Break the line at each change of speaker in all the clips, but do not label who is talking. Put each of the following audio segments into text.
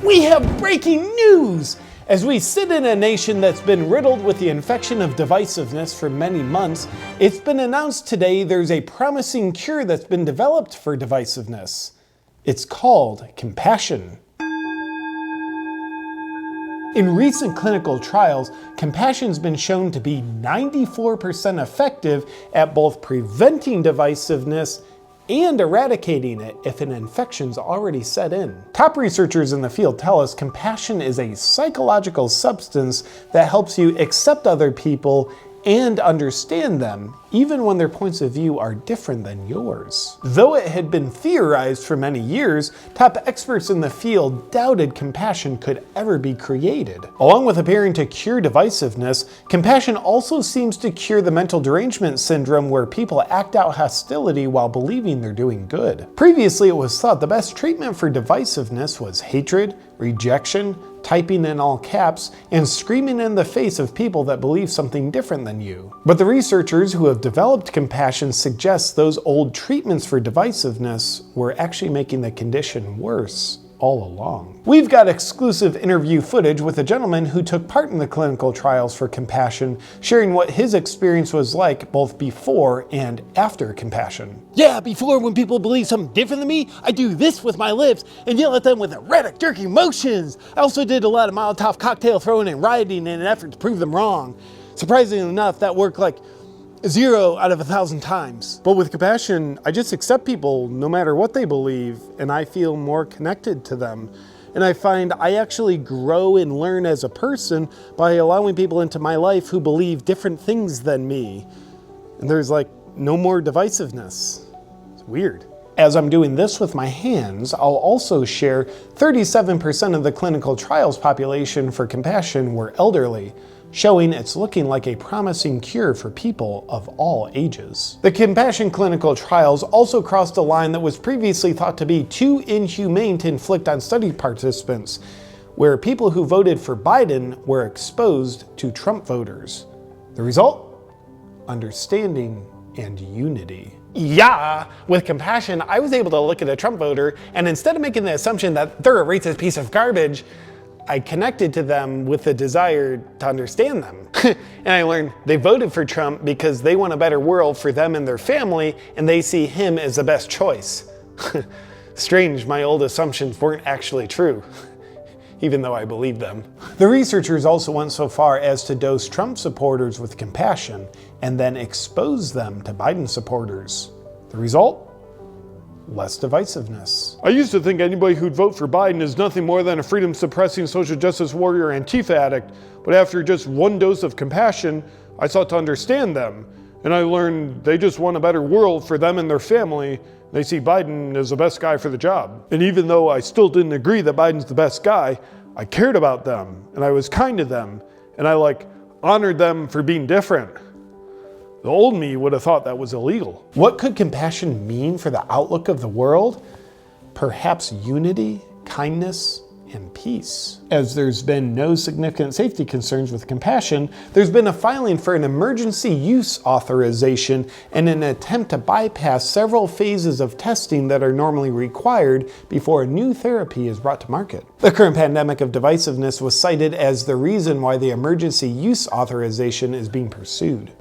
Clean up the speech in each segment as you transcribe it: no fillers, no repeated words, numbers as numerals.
We have breaking news! As we sit in a nation that's been riddled with the infection of divisiveness for many months, it's been announced today there's a promising cure that's been developed for divisiveness. It's called compassion. In recent clinical trials, compassion's been shown to be 94% effective at both preventing divisiveness and eradicating it if an infection's already set in. Top researchers in the field tell us compassion is a psychological substance that helps you accept other people and understand them, even when their points of view are different than yours. Though it had been theorized for many years, top experts in the field doubted compassion could ever be created. Along with appearing to cure divisiveness, compassion also seems to cure the mental derangement syndrome where people act out hostility while believing they're doing good. Previously, it was thought the best treatment for divisiveness was hatred, rejection, typing in all caps, and screaming in the face of people that believe something different than you. But the researchers who have developed compassion suggest those old treatments for divisiveness were actually making the condition worse all along. We've got exclusive interview footage with a gentleman who took part in the clinical trials for compassion, sharing what his experience was like both before and after compassion.
Yeah, before when people believe something different than me, I do this with my lips and yell at them with erratic, jerky motions. I also did a lot of Molotov cocktail throwing and rioting in an effort to prove them wrong. Surprisingly enough, that worked like 0 out of 1,000 times. But with compassion, I just accept people no matter what they believe, and I feel more connected to them. And I find I actually grow and learn as a person by allowing people into my life who believe different things than me. And there's like no more divisiveness. It's weird. As I'm doing this with my hands, I'll also share 37% of the clinical trials population for compassion were elderly, showing it's looking like a promising cure for people of all ages. The compassion clinical trials also crossed a line that was previously thought to be too inhumane to inflict on study participants, where people who voted for Biden were exposed to Trump voters. The result? Understanding and unity. Yeah, with compassion, I was able to look at a Trump voter, and instead of making the assumption that they're a racist piece of garbage, I connected to them with the desire to understand them. And I learned they voted for Trump because they want a better world for them and their family, and they see him as the best choice. Strange, my old assumptions weren't actually true, even though I believed them. The researchers also went so far as to dose Trump supporters with compassion and then expose them to Biden supporters. The result? Less divisiveness. I used to think anybody who'd vote for Biden is nothing more than a freedom-suppressing social justice warrior Antifa addict, but after just one dose of compassion, I sought to understand them, and I learned they just want a better world for them and their family. They see Biden as the best guy for the job. And even though I still didn't agree that Biden's the best guy, I cared about them, and I was kind to them, and I honored them for being different. The old me would have thought that was illegal. What could compassion mean for the outlook of the world? Perhaps unity, kindness, and peace. As there's been no significant safety concerns with compassion, there's been a filing for an emergency use authorization in an attempt to bypass several phases of testing that are normally required before a new therapy is brought to market. The current pandemic of divisiveness was cited as the reason why the emergency use authorization is being pursued.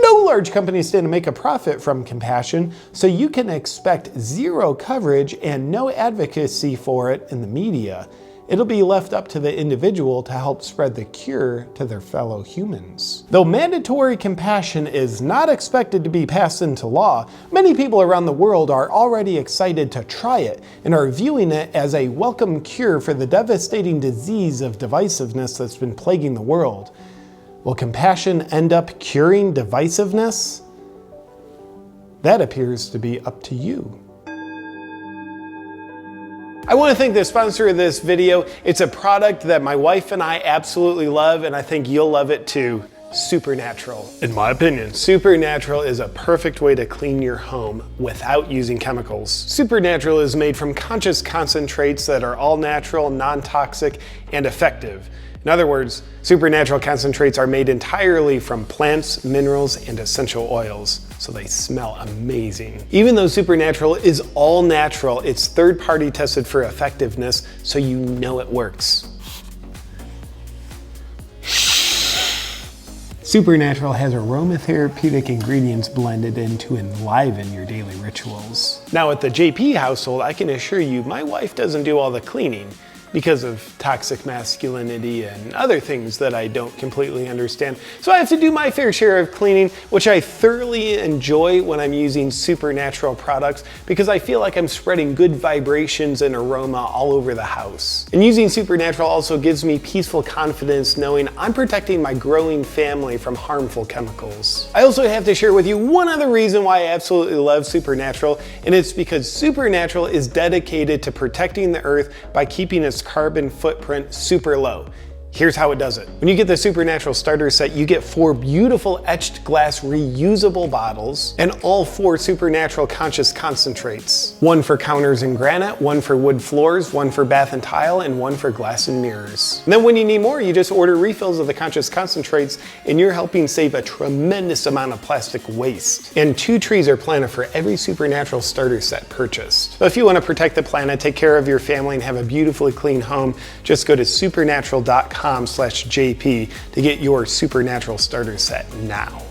No large companies stand to make a profit from compassion, so you can expect zero coverage and no advocacy for it in the media. It'll be left up to the individual to help spread the cure to their fellow humans. Though mandatory compassion is not expected to be passed into law, many people around the world are already excited to try it and are viewing it as a welcome cure for the devastating disease of divisiveness that's been plaguing the world. Will compassion end up curing divisiveness? That appears to be up to you. I want to thank the sponsor of this video. It's a product that my wife and I absolutely love, and I think you'll love it too.
Supernatural. In my opinion, Supernatural is a perfect way to clean your home without using chemicals. Supernatural is made from conscious concentrates that are all natural, non-toxic, and effective. In other words, Supernatural concentrates are made entirely from plants, minerals, and essential oils, so they smell amazing. Even though Supernatural is all natural, it's third-party tested for effectiveness, so you know it works. Supernatural has aromatherapeutic ingredients blended in to enliven your daily rituals. Now at the JP household, I can assure you my wife doesn't do all the cleaning because of toxic masculinity and other things that I don't completely understand. So I have to do my fair share of cleaning, which I thoroughly enjoy when I'm using Supernatural products because I feel like I'm spreading good vibrations and aroma all over the house. And using Supernatural also gives me peaceful confidence knowing I'm protecting my growing family from harmful chemicals. I also have to share with you one other reason why I absolutely love Supernatural, and it's because Supernatural is dedicated to protecting the earth by keeping its carbon footprint super low. Here's how it does it. When you get the Supernatural starter set, you get 4 beautiful etched glass reusable bottles and all 4 Supernatural conscious concentrates. 1 for counters and granite, 1 for wood floors, 1 for bath and tile, and 1 for glass and mirrors. And then when you need more, you just order refills of the conscious concentrates and you're helping save a tremendous amount of plastic waste. And 2 trees are planted for every Supernatural starter set purchased. So if you want to protect the planet, take care of your family, and have a beautifully clean home, just go to supernatural.com/JP to get your Supernatural starter set now.